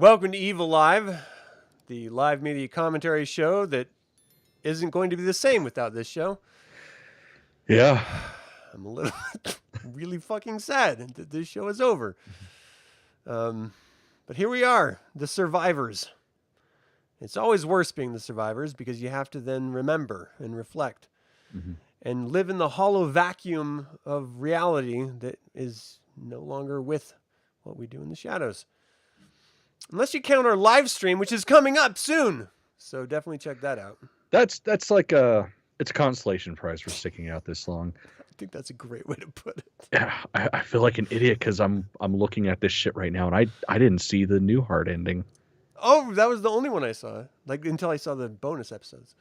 Welcome to Evilive, the live media commentary show that isn't going to be the same without this show. Yeah. I'm a little really fucking sad that this show is over. But here we are, the survivors. It's always worse being the survivors because you have to then remember and reflect and live in the hollow vacuum of reality that is no longer with what we do in the shadows. Unless you count our live stream, which is coming up soon. So definitely check that out. That's like it's a consolation prize for sticking out this long. I think that's a great way to put it. Yeah, I feel like an idiot because I'm looking at this shit right now, and I didn't see the Newhart ending. Oh, that was the only one I saw. Like until I saw the bonus episodes.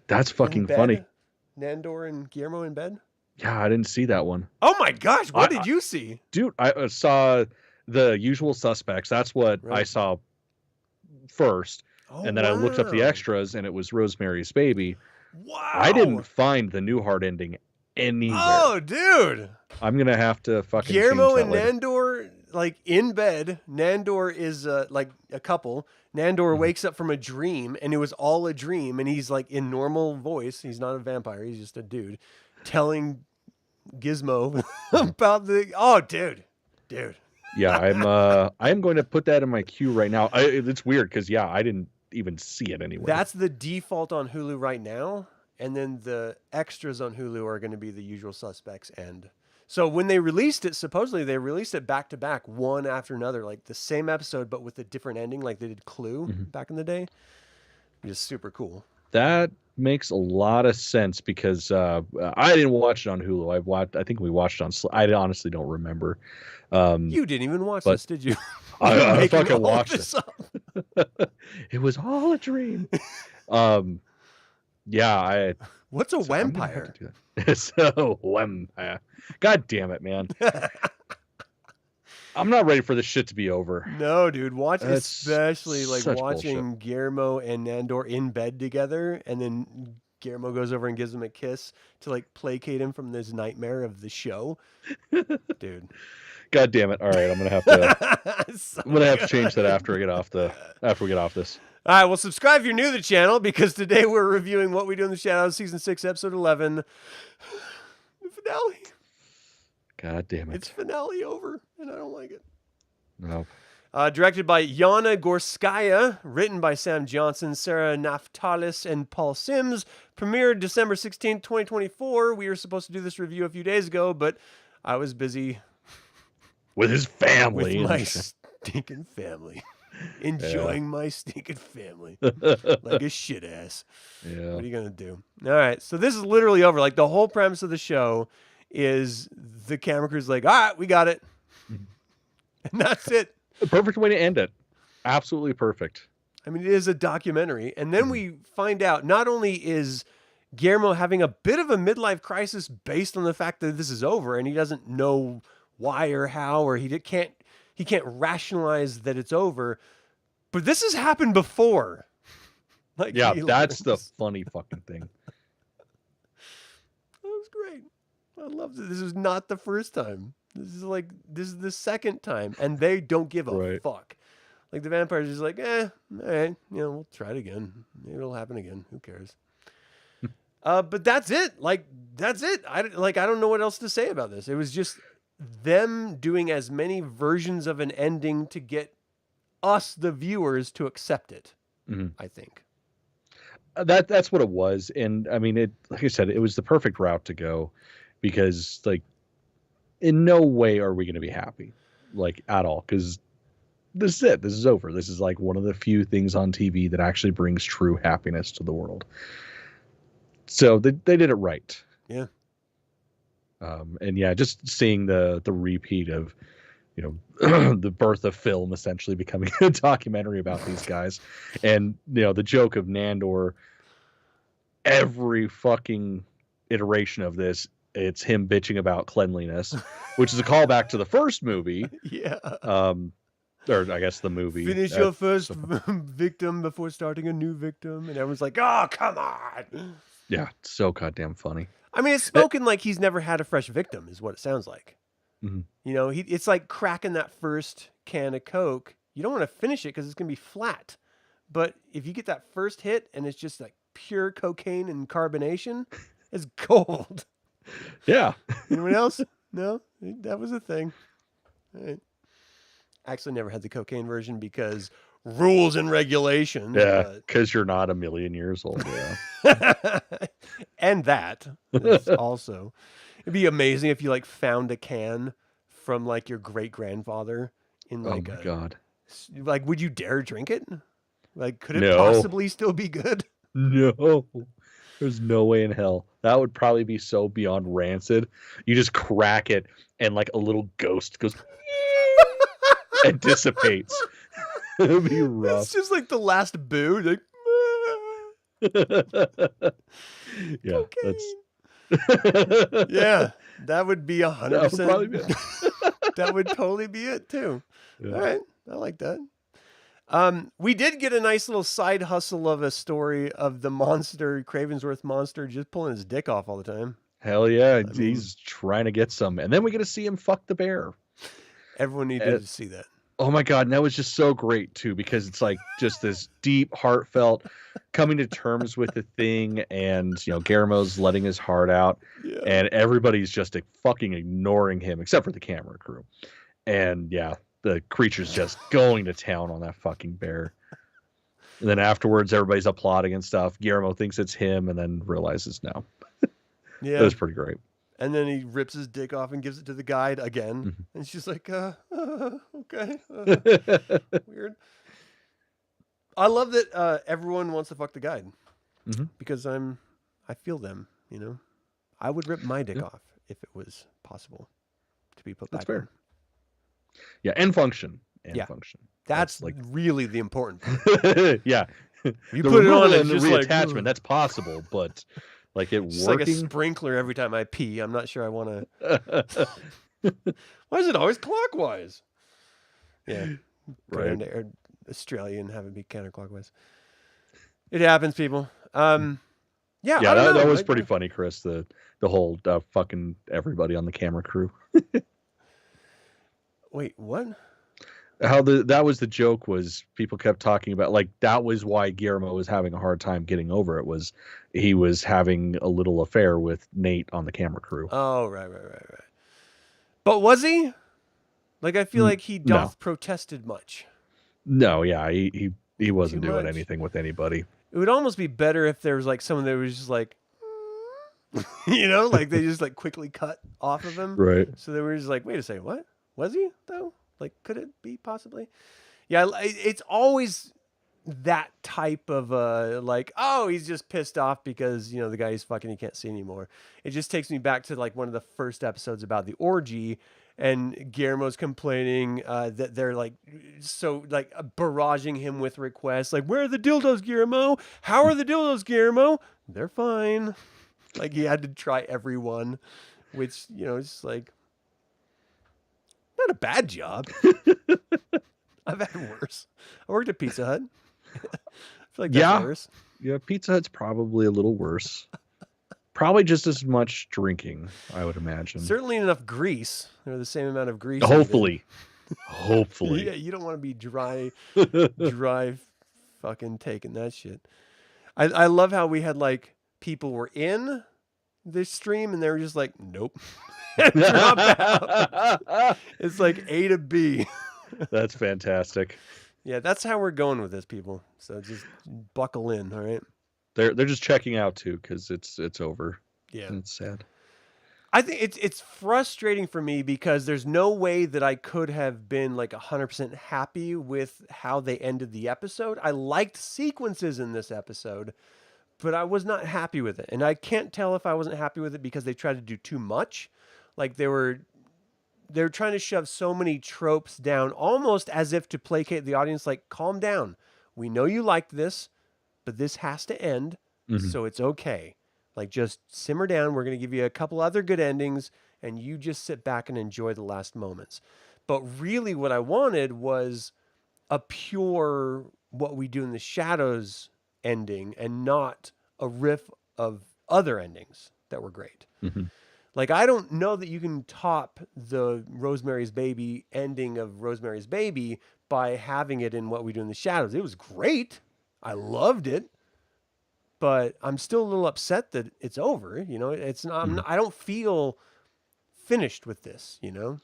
That's fucking funny. Nandor and Guillermo in bed? Yeah, I didn't see that one. Oh my gosh, what did you see? Dude, I saw The Usual Suspects. That's what I saw first. Oh, and then I looked up the extras, and it was Rosemary's Baby. Wow. I didn't find the Newhart ending anywhere. Oh, dude. I'm going to have to fucking Guillermo and later. Nandor, like, in bed. Nandor is, like, a couple. Nandor wakes up from a dream, and it was all a dream, and he's, like, in normal voice. He's not a vampire. He's just a dude telling Gizmo about the... Oh, dude. Yeah, I am going to put that in my queue right now. It's weird because I didn't even see it anywhere. That's the default on Hulu right now, and then the extras on Hulu are going to be The Usual Suspects. And so when they released it, supposedly they released it back to back, one after another, like the same episode but with a different ending, like they did Clue back in the day. Which is super cool. That makes a lot of sense because I didn't watch it on Hulu. I think we watched on. I honestly don't remember. You didn't even watch this, did you? I fucking watched it. It was all a dream. Yeah, What's a vampire? It's a vampire. God damn it, man. I'm not ready for this shit to be over. No, dude. Especially like watching bullshit. Guillermo and Nandor in bed together, and then Guillermo goes over and gives him a kiss to like placate him from this nightmare of the show. Dude. God damn it! All right, I'm gonna have to. I'm gonna have to change that after we get off this. All right, well, subscribe if you're new to the channel because today we're reviewing What We Do in the Shadows, season 6, episode 11, the finale. God damn it! It's finale over, and I don't like it. No. Directed by Yana Gorskaya, written by Sam Johnson, Sarah Naftalis, and Paul Sims. Premiered December 16th, 2024. We were supposed to do this review a few days ago, but I was busy with his family. With my stinking family. Enjoying my stinking family. Like a shit ass. Yeah. What are you going to do? All right. So this is literally over. Like the whole premise of the show is the camera crew's like, all right, we got it. And that's it. The perfect way to end it. Absolutely perfect. I mean, it is a documentary. And then we find out not only is Guillermo having a bit of a midlife crisis based on the fact that this is over and he doesn't know why or how, or he can't rationalize that it's over, but this has happened before. Like, yeah, that's the funny fucking thing. That was great. I loved it. This is not the first time. This is the second time, and they don't give a fuck. Like the vampires is like, all right, we'll try it again. Maybe it'll happen again. Who cares? But that's it. Like that's it. I don't know what else to say about this. It was just them doing as many versions of an ending to get us, the viewers, to accept it. I think that's what it was. And I mean, like I said, it was the perfect route to go because like in no way are we going to be happy like at all. Cause this is it. This is over. This is like one of the few things on TV that actually brings true happiness to the world. So they did it right. Yeah. And yeah, just seeing the repeat of, the birth of film essentially becoming a documentary about these guys. And, the joke of Nandor, every fucking iteration of this, it's him bitching about cleanliness, which is a callback to the first movie. Yeah. Or I guess the movie. Finish your first victim before starting a new victim. And everyone's like, oh, come on. Yeah, so goddamn funny. I mean, it's spoken like he's never had a fresh victim is what it sounds like. It's like cracking that first can of Coke. you don't want to finish it because it's going to be flat. But if you get that first hit and it's just like pure cocaine and carbonation, it's gold. Yeah. Anyone else? No, that was a thing. Right. I actually never had the cocaine version because rules and regulations. Yeah, because you're not a million years old. Yeah. And that is also, it'd be amazing if you like found a can from like your great grandfather in like oh my God. Like, would you dare drink it? Like, could it No. possibly still be good? No. There's no way in hell. That would probably be so beyond rancid. You just crack it and like a little ghost goes and dissipates. It would be rough. It's just like the last boo. Like, yeah, cocaine. Yeah, that would be 100%. That would totally be it too. Yeah. All right, I like that. We did get a nice little side hustle of a story of the monster, Cravensworth monster, just pulling his dick off all the time. Hell yeah, he's trying to get some. And then we get to see him fuck the bear. Everyone needed to see that. Oh my God, and that was just so great too, because it's like just this deep, heartfelt coming to terms with the thing, and Guillermo's letting his heart out, and everybody's just fucking ignoring him except for the camera crew. And yeah, the creature's just going to town on that fucking bear. And then afterwards, everybody's applauding and stuff. Guillermo thinks it's him, and then realizes no. Yeah, that was pretty great. And then he rips his dick off and gives it to the guide again. Mm-hmm. And she's like, okay. Weird. I love that everyone wants to fuck the guide. Mm-hmm. Because I feel them, I would rip my dick off if it was possible to be put back. That's fair. Yeah, and function. Function. That's like really the important part. Yeah. You put it on and the reattachment, that's possible, but like it it's working. Like a sprinkler every time I pee. I'm not sure I want to. Why is it always clockwise? Yeah, right. Into Australia and have it be counterclockwise. It happens, people. Yeah, that was pretty funny, Chris. The whole fucking everybody on the camera crew. Wait, what? How that was the joke, was people kept talking about, like, that was why Guillermo was having a hard time getting over it, was he was having a little affair with Nate on the camera crew. Oh, right. But was he? Like, I feel like he protested much. No, yeah, he wasn't doing anything with anybody. It would almost be better if there was like someone that was just like, like they just like quickly cut off of him. Right. So they were just like, wait a second, what? Was he though? Like, could it be possibly? Yeah, it's always that type of like, oh, he's just pissed off because the guy he's fucking he can't see anymore. It just takes me back to like one of the first episodes about the orgy, and Guillermo's complaining that they're like so like barraging him with requests, like, where are the dildos, Guillermo? How are the dildos, Guillermo? They're fine. Like, he had to try every one, which it's like. Not a bad job. I've had worse. I worked at Pizza Hut. I feel like that's worse. Yeah, Pizza Hut's probably a little worse. Probably just as much drinking, I would imagine. Certainly enough grease. They're the same amount of grease. Hopefully. Yeah, you don't want to be dry fucking taking that shit. I love how we had like people were in this stream and they were just like, nope. Drop out. It's like A to B. That's fantastic. Yeah, that's how we're going with this, people. So just buckle in, all right? They're just checking out too, because it's over. Yeah, and it's sad. I think it's frustrating for me because there's no way that I could have been like 100% happy with how they ended the episode. I liked sequences in this episode, but I was not happy with it, and I can't tell if I wasn't happy with it because they tried to do too much. Like they were trying to shove so many tropes down, almost as if to placate the audience. Like, calm down. We know you liked this, but this has to end, so it's okay. Like, just simmer down. We're going to give you a couple other good endings, and you just sit back and enjoy the last moments. But really what I wanted was a pure What We Do in the Shadows ending, and not a riff of other endings that were great. Like, I don't know that you can top the Rosemary's Baby ending of Rosemary's Baby by having it in What We Do in the Shadows. It was great. I loved it. But I'm still a little upset that it's over. You know, it's not, I don't feel finished with this, you know?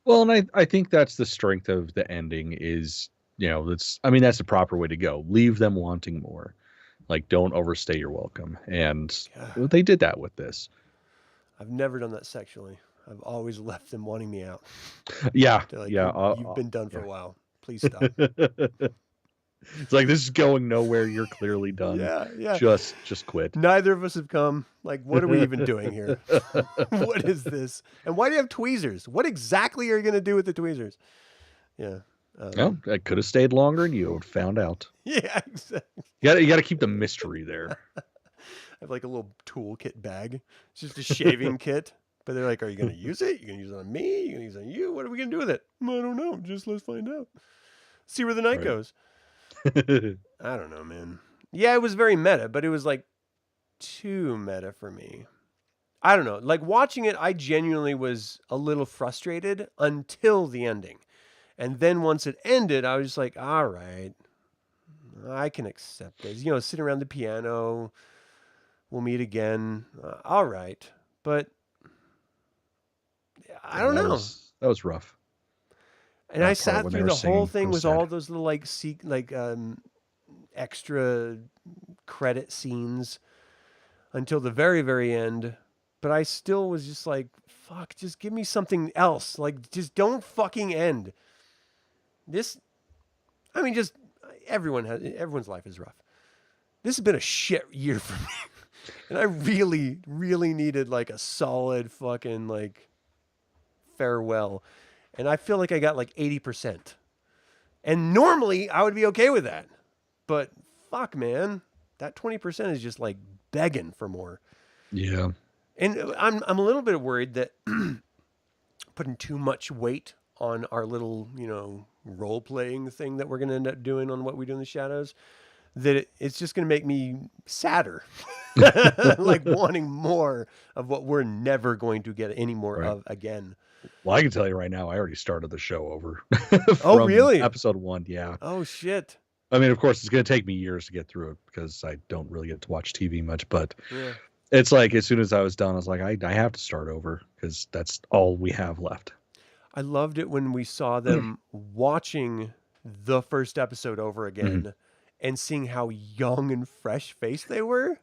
Well, and I think that's the strength of the ending is, you know, that's the proper way to go. Leave them wanting more. Like, don't overstay your welcome. And they did that with this. I've never done that sexually. I've always left them wanting me out. Yeah. Like, yeah. You've been done for a while. Please stop. It's like, this is going nowhere. You're clearly done. Yeah. Just quit. Neither of us have come. Like, what are we even doing here? What is this? And why do you have tweezers? What exactly are you going to do with the tweezers? Yeah. Well, I could have stayed longer and you would have found out. Yeah, exactly. You got to keep the mystery there. I have like a little toolkit bag. It's just a shaving kit. But they're like, are you going to use it? You going to use it on me? You going to use it on you? What are we going to do with it? I don't know. Just let's find out. See where the night goes. I don't know, man. Yeah, it was very meta, but it was like too meta for me. I don't know. Like, watching it, I genuinely was a little frustrated until the ending. And then once it ended, I was just like, all right, I can accept this. You know, sitting around the piano, we'll meet again. All right. But I don't know. That was rough. And I sat through the whole thing with all those little extra credit scenes until the very, very end. But I still was just like, fuck, just give me something else. Like, just don't fucking end. This, I mean, just everyone's life is rough. This has been a shit year for me. And I really, really needed like a solid fucking like farewell. And I feel like I got like 80%. And normally I would be okay with that. But fuck, man, that 20% is just like begging for more. Yeah. And I'm a little bit worried that putting too much weight on our little, you know, role-playing thing that we're going to end up doing on What We Do in the Shadows, that it's just going to make me sadder. Like wanting more of what we're never going to get any more of again. Well, I can tell you right now, I already started the show over. Oh, really? Episode 1, yeah. Oh, shit. I mean, of course, it's going to take me years to get through it because I don't really get to watch TV much, but it's like as soon as I was done, I was like, I have to start over because that's all we have left. I loved it when we saw them watching the first episode over again and seeing how young and fresh-faced they were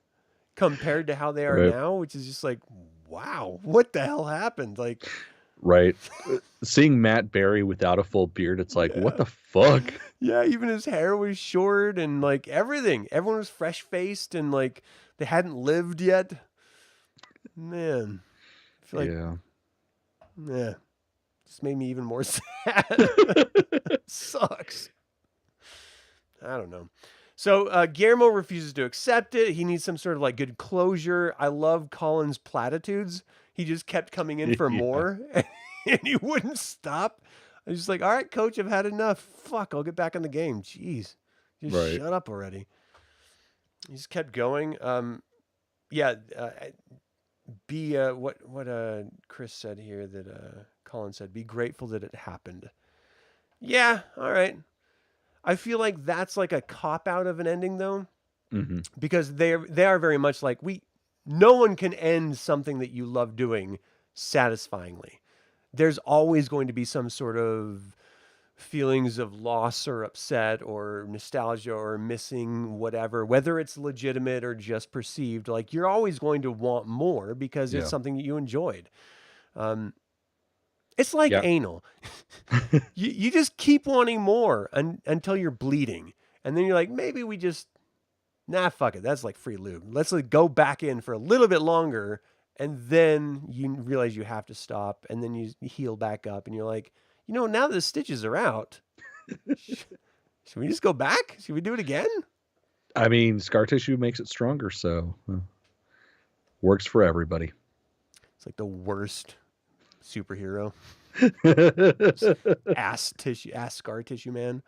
compared to how they are now, which is just like, wow, what the hell happened? Like, right. Seeing Matt Berry without a full beard, it's like, what the fuck? Yeah, even his hair was short and like everything. Everyone was fresh-faced and like they hadn't lived yet. Man, I feel like, just made me even more sad. Sucks. I don't know. So Guillermo refuses to accept it. He needs some sort of like good closure. I love Colin's platitudes. He just kept coming in for more and he wouldn't stop. I was just like, all right, coach, I've had enough. Fuck, I'll get back in the game. Jeez. Just shut up already. He just kept going. What Chris said here that Colin said, be grateful that it happened. Yeah, all right. I feel like that's like a cop-out of an ending, though, because they are very much like no one can end something that you love doing satisfyingly. There's always going to be some sort of feelings of loss or upset or nostalgia or missing whatever, whether it's legitimate or just perceived. Like, you're always going to want more because it's something that you enjoyed. It's like anal. You just keep wanting more until you're bleeding. And then you're like, maybe we just, fuck it. That's like free lube. Let's like go back in for a little bit longer. And then you realize you have to stop. And then you heal back up. And you're like, you know, now that the stitches are out, should we just go back? Should we do it again? I mean, scar tissue makes it stronger. So works for everybody. It's like the worst superhero. ass scar tissue man.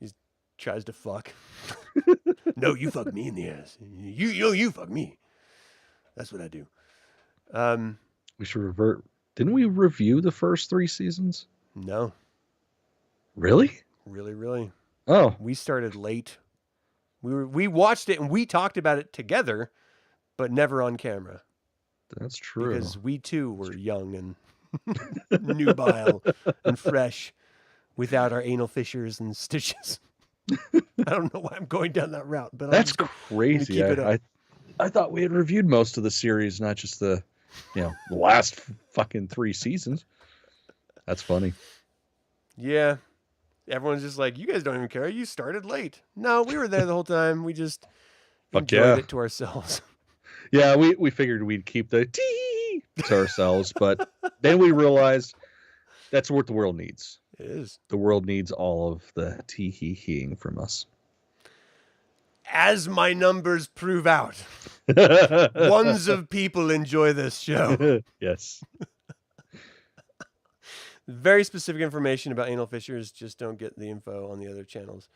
He tries to fuck. No, you fuck me in the ass. You fuck me. That's what I do. We should revert. Didn't we review the first 3 seasons? No. Really? Really. Oh. We started late. We watched it and we talked about it together, but never on camera. That's true. Because we too were young and nubile and fresh without our anal fissures and stitches. I don't know why I'm going down that route, but that's crazy. I thought we had reviewed most of the series, not just the last fucking 3 seasons. That's funny. Yeah. Everyone's just like, you guys don't even care. You started late. No, we were there the whole time. We just enjoyed it to ourselves. Yeah, we figured we'd keep the tee to ourselves, but then we realized that's what the world needs. It is. The world needs all of the tee-hee-heeing from us. As my numbers prove out, ones of people enjoy this show. Yes. Very specific information about anal fissures. Just don't get the info on the other channels.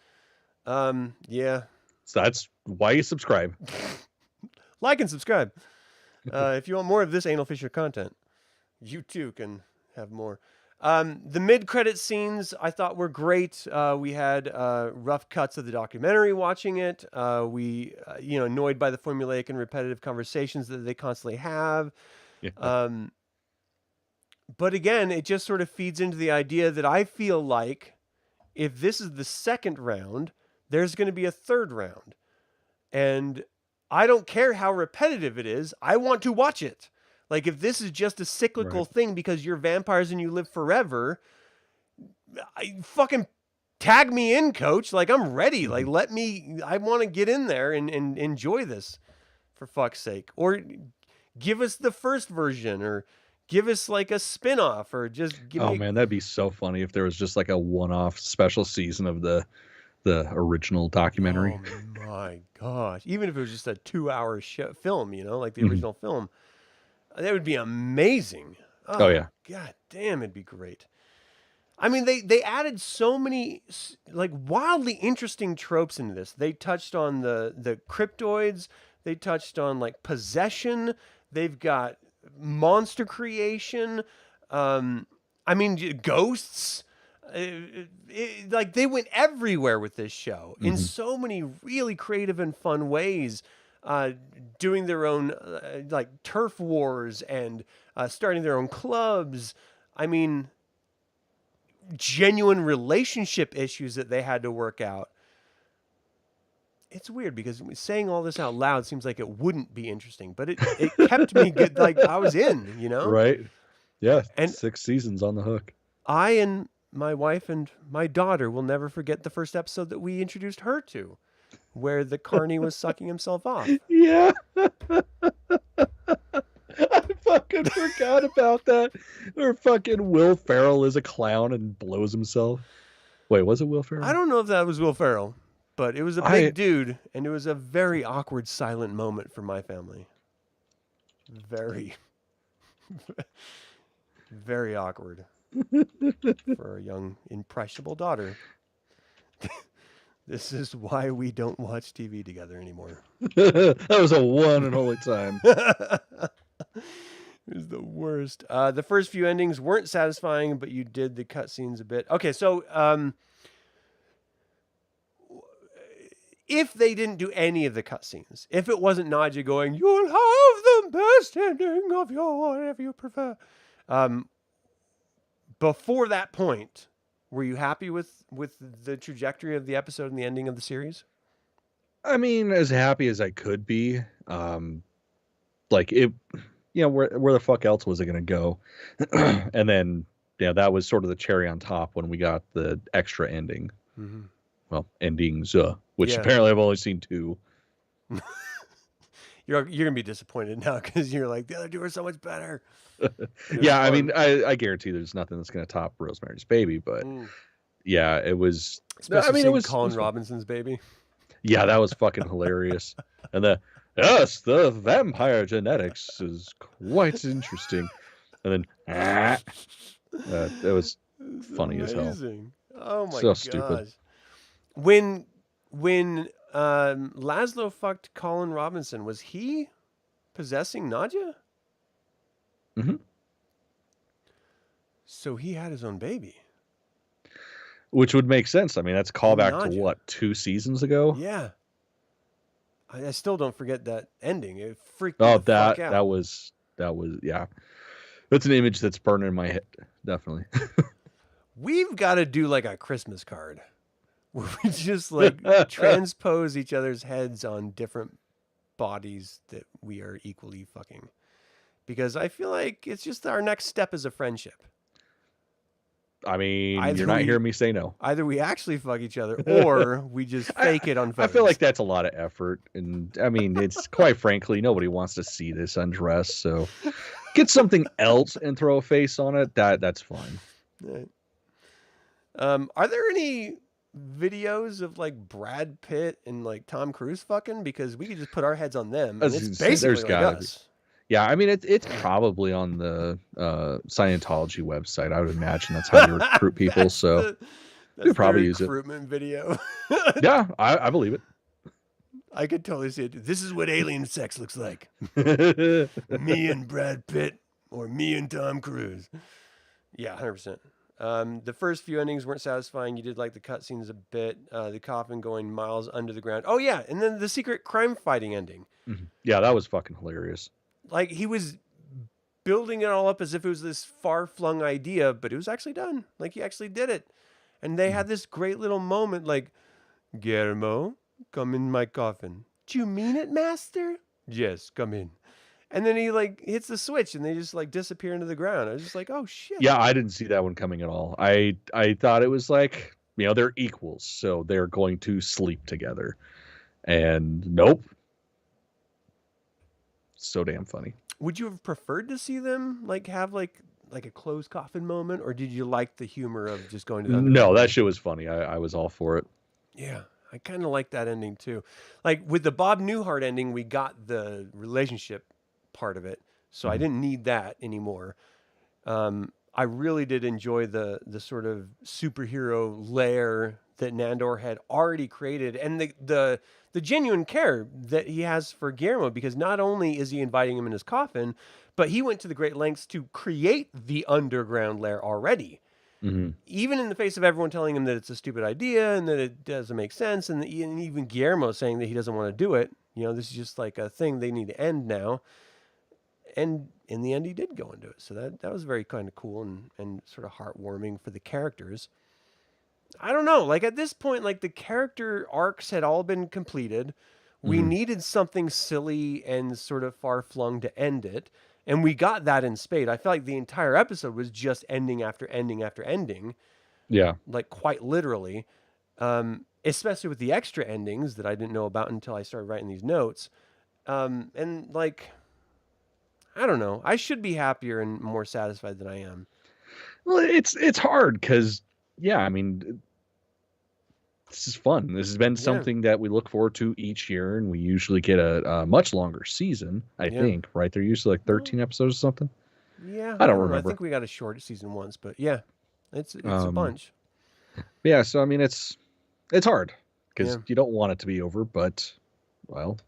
Yeah. So that's why you subscribe. Like and subscribe. If you want more of this anal fissure content, you too can have more. The mid-credit scenes I thought were great. We had rough cuts of the documentary watching it. We annoyed by the formulaic and repetitive conversations that they constantly have. Yeah. But again, it just sort of feeds into the idea that I feel like if this is the second round, there's going to be a third round. And I don't care how repetitive it is. I want to watch it. Like, if this is just a cyclical thing because you're vampires and you live forever, fucking tag me in, coach. Like, I'm ready. Like, I want to get in there and enjoy this, for fuck's sake. Or give us the first version, or give us like a spin-off, or just give me... man, that'd be so funny if there was just like a one-off special season of the original documentary. Oh my gosh. Even if it was just a 2-hour film, like the original film. That would be amazing. Oh yeah. God damn, it'd be great. I mean, they added so many like wildly interesting tropes into this. They touched on the cryptoids. They touched on like possession. They've got monster creation. I mean, ghosts. Like they went everywhere with this show in so many really creative and fun ways. Doing their own like turf wars and starting their own clubs. I mean, genuine relationship issues that they had to work out. It's weird because saying all this out loud seems like it wouldn't be interesting, but it kept me good. Like I was in, Right. Yeah. And 6 seasons on the hook. I and my wife and my daughter will never forget the first episode that we introduced her to, where the carny was sucking himself off. Yeah. I fucking forgot about that. Or fucking Will Ferrell is a clown and blows himself. Wait, was it Will Ferrell? I don't know if that was Will Ferrell, but it was a big dude, and it was a very awkward, silent moment for my family. Very, very awkward for a young, impressionable daughter. This is why we don't watch TV together anymore. That was a one and only time. It was the worst. The first few endings weren't satisfying, but you did the cutscenes a bit. Okay, so if they didn't do any of the cutscenes, if it wasn't Nadja going, "You'll have the best ending of your whatever you prefer," before that point, were you happy with the trajectory of the episode and the ending of the series? I mean, as happy as I could be. Like it, where the fuck else was it going to go? And then, that was sort of the cherry on top when we got the extra ending. Mm-hmm. Well, endings, which apparently I've only seen 2. You're gonna be disappointed now because you're like, the other 2 are so much better. Yeah, I mean, I guarantee there's nothing that's gonna top Rosemary's Baby, but yeah, it was. Especially it was Colin Robinson's Baby. Yeah, that was fucking hilarious. And the vampire genetics is quite interesting. And then it was funny as hell. Oh my gosh. Stupid. When Laszlo fucked Colin Robinson, was he possessing Nadja? Mm-hmm. So he had his own baby. Which would make sense. I mean, that's a callback to what, 2 seasons ago? Yeah. I still don't forget that ending. It freaked me the fuck out. That was, yeah. That's an image that's burned in my head, definitely. We've got to do like a Christmas card where we just like transpose each other's heads on different bodies that we are equally fucking. Because I feel like it's just our next step as a friendship. I mean, you're not hearing me say no. Either we actually fuck each other or we just fake it on photos. I feel like that's a lot of effort. And I mean, it's quite frankly, nobody wants to see this undress. So get something else and throw a face on it. That's fine. Right. Are there any videos of like Brad Pitt and like Tom Cruise fucking? Because we could just put our heads on them. And it's basically like us. Yeah, I mean, it's probably on the Scientology website. I would imagine that's how you recruit people. So you probably use it. Recruitment video. Yeah, I believe it. I could totally see it. This is what alien sex looks like. Me and Brad Pitt or me and Tom Cruise. Yeah, 100%. The first few endings weren't satisfying. You did like the cutscenes a bit. The coffin going miles under the ground. Oh, yeah. And then the secret crime fighting ending. Mm-hmm. Yeah, that was fucking hilarious. Like, he was building it all up as if it was this far-flung idea, but it was actually done. Like, he actually did it. And they had this great little moment, like, Guillermo, come in my coffin. Do you mean it, master? Yes, come in. And then he, like, hits the switch, and they just, like, disappear into the ground. I was just like, oh, shit. Yeah, I didn't see that one coming at all. I thought it was like, you know, they're equals, so they're going to sleep together. And nope. So damn funny. Would you have preferred to see them like have like a closed coffin moment, or did you like the humor of just going to the No, that shit was funny. I was all for it. Yeah, I kind of like that ending too. Like with the Bob Newhart ending, we got the relationship part of it, so I didn't need that anymore. I really did enjoy the sort of superhero lair that Nandor had already created, and the genuine care that he has for Guillermo, because not only is he inviting him in his coffin, but he went to the great lengths to create the underground lair already. Mm-hmm. Even in the face of everyone telling him that it's a stupid idea and that it doesn't make sense, and even Guillermo saying that he doesn't want to do it. You know, this is just like a thing they need to end now. And in the end, he did go into it. So that was very kind of cool and sort of heartwarming for the characters. I don't know. Like at this point, like the character arcs had all been completed. We needed something silly and sort of far-flung to end it. And we got that in spade. I felt like the entire episode was just ending after ending after ending. Yeah. Like quite literally. Especially with the extra endings that I didn't know about until I started writing these notes. And like, I don't know. I should be happier and more satisfied than I am. Well, it's hard because, yeah, I mean, this is fun. This has been something that we look forward to each year, and we usually get a much longer season, I think, right? They're usually like 13 episodes or something. Yeah. I don't remember. I think we got a short season once, but yeah, it's a bunch. Yeah, so I mean, it's hard because you don't want it to be over, but, well,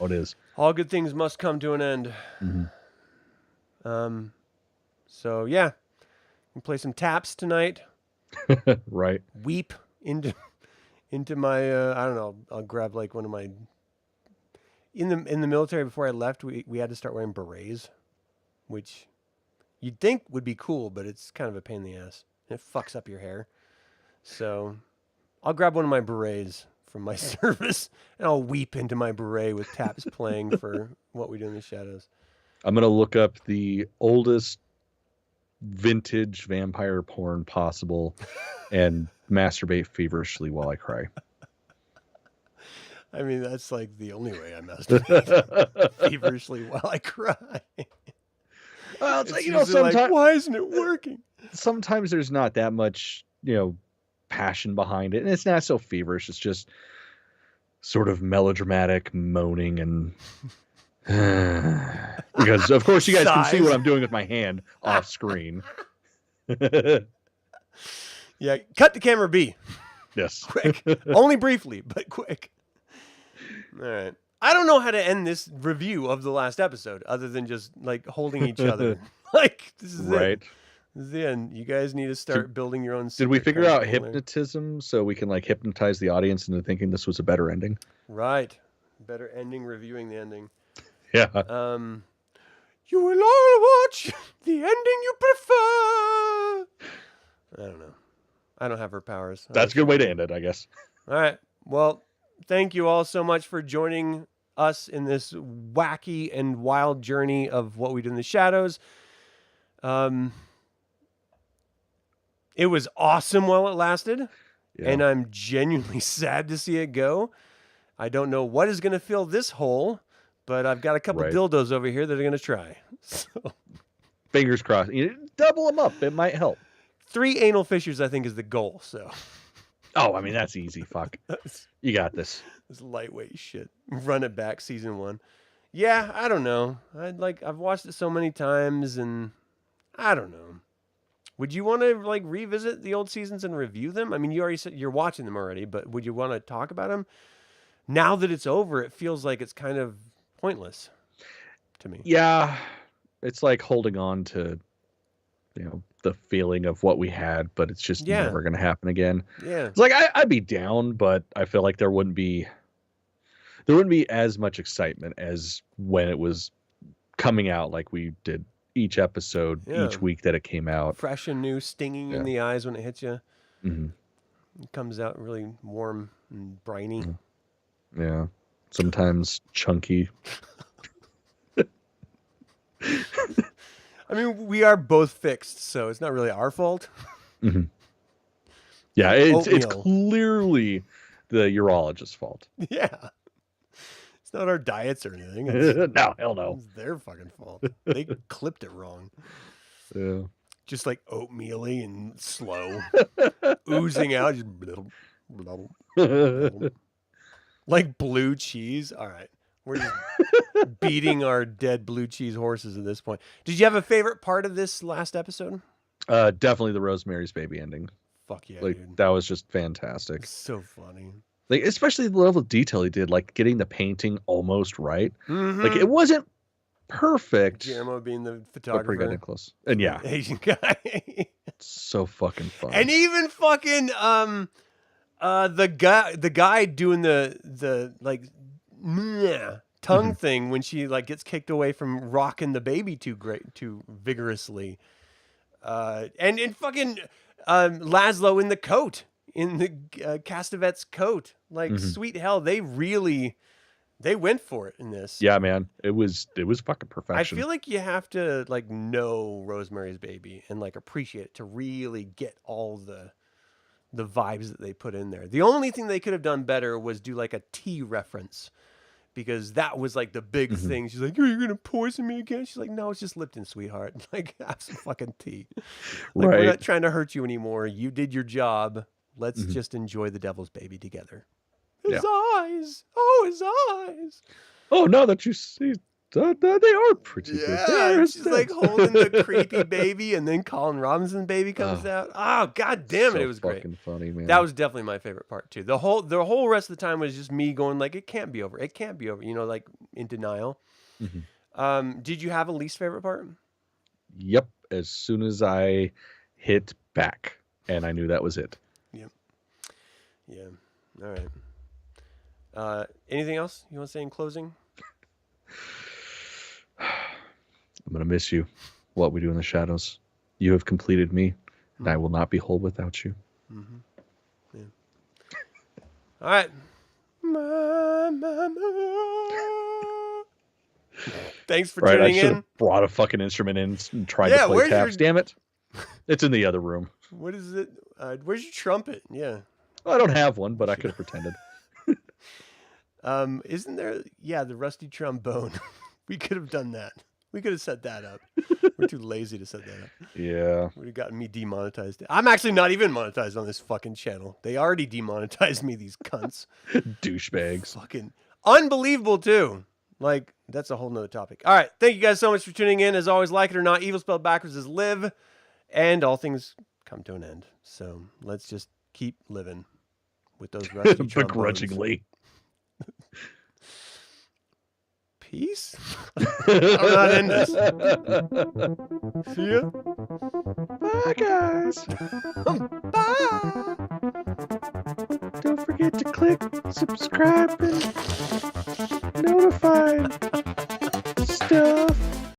it is. All good things must come to an end. Mm-hmm. So yeah, we play some taps tonight. Right. Weep into my I don't know. I'll grab like one of my. In the military before I left, we had to start wearing berets, which you'd think would be cool, but it's kind of a pain in the ass. It fucks up your hair. So I'll grab one of my berets from my service, and I'll weep into my beret with taps playing for What We Do in the Shadows. I'm going to look up the oldest vintage vampire porn possible and masturbate feverishly while I cry. I mean, that's like the only way I masturbate feverishly while I cry. Well, it's like, you know, sometimes, like, why isn't it working? Sometimes there's not that much, passion behind it, and it's not so feverish. It's just sort of melodramatic moaning and because of course you guys can see what I'm doing with my hand off screen. Yeah, cut to camera B. Yes. Quick. Only briefly, but quick. All right. I don't know how to end this review of the last episode other than just like holding each other. Like, this is it. This is the end. You guys need to start building your own. Did we figure out hypnotism so we can like hypnotize the audience into thinking this was a better ending? Right. Better ending, reviewing the ending. Yeah. You will all watch the ending you prefer. I don't know. I don't have her powers. That's a good way to end it, I guess. All right. Well, thank you all so much for joining us in this wacky and wild journey of what we do in the shadows. It was awesome while it lasted, and I'm genuinely sad to see it go. I don't know what is going to fill this hole, but I've got a couple dildos over here that are going to try. So, fingers crossed. Double them up. It might help. 3 anal fissures, I think, is the goal. So. Oh, I mean, that's easy. Fuck. You got this. This lightweight shit. Run it back, season 1. Yeah, I don't know. I've watched it so many times, and I don't know. Would you want to like revisit the old seasons and review them? I mean, you already said you're watching them already, but would you want to talk about them? Now that it's over, it feels like it's kind of pointless to me. Yeah, it's like holding on to, the feeling of what we had, but it's just never going to happen again. Yeah, it's like I'd be down, but I feel like there wouldn't be as much excitement as when it was coming out, like we did each episode each week that it came out, fresh and new, stinging in the eyes when it hits you. Mm-hmm. It comes out really warm and briny. Mm-hmm. Yeah, sometimes chunky. I mean, we are both fixed, so it's not really our fault. Mm-hmm. Yeah, it's clearly the urologist's fault. Yeah. It's not our diets or anything. No, hell no. It's their fucking fault. They clipped it wrong. Yeah. Just like oatmeal-y and slow. Oozing out. Just blah, blah, blah, blah. Like blue cheese. All right. We're just beating our dead blue cheese horses at this point. Did you have a favorite part of this last episode? Definitely the Rosemary's Baby ending. Fuck yeah, dude. That was just fantastic. It's so funny. Like, especially the level of detail he did, like getting the painting almost right. Mm-hmm. Like, it wasn't perfect. Guillermo being the photographer. But pretty goddamn close. And yeah. Asian guy. It's so fucking fun. And even fucking the guy doing the like tongue thing when she like gets kicked away from rocking the baby too vigorously. And fucking Laszlo in the coat. In the Castavet's coat. Like, sweet hell, they went for it in this. Yeah, man. It was fucking perfection. I feel like you have to, like, know Rosemary's Baby and, like, appreciate it to really get all the vibes that they put in there. The only thing they could have done better was do, like, a tea reference. Because that was, like, the big thing. She's like, are you going to poison me again? She's like, no, it's just Lipton, sweetheart. Like, have some fucking tea. Like, we're not trying to hurt you anymore. You did your job. Let's just enjoy the devil's baby together. His eyes. Oh, his eyes. Oh, now that you see, they are pretty good. Yeah, she's like holding the creepy baby, and then Colin Robinson's baby comes out. Oh, god damn it, it was great. Fucking funny, man. That was definitely my favorite part too. The whole rest of the time was just me going like, it can't be over. It can't be over. You know, like in denial. Did you have a least favorite part? Yep. As soon as I hit back, and I knew that was it. Yeah. All right. Anything else you want to say in closing? I'm going to miss you. What we do in the shadows. You have completed me, and I will not be whole without you. Yeah. All right. Thanks for tuning I should in. have brought a fucking instrument in and tried to play taps. Damn it. It's in the other room. What is it? Where's your trumpet? Yeah. I don't have one, but I could have pretended. Isn't there? Yeah, the rusty trombone. We could have done that. We could have set that up. We're too lazy to set that up. Yeah. Would have gotten me demonetized. I'm actually not even monetized on this fucking channel. They already demonetized me, these cunts. Douchebags. Fucking unbelievable, too. Like, that's a whole nother topic. All right. Thank you guys so much for tuning in. As always, like it or not, evil spelled backwards is live. And all things come to an end. So let's just keep living with those rusty trombones. Begrudgingly. Peace. I'm not in this. See ya. Bye, guys. Bye. Don't forget to click subscribe and notify stuff.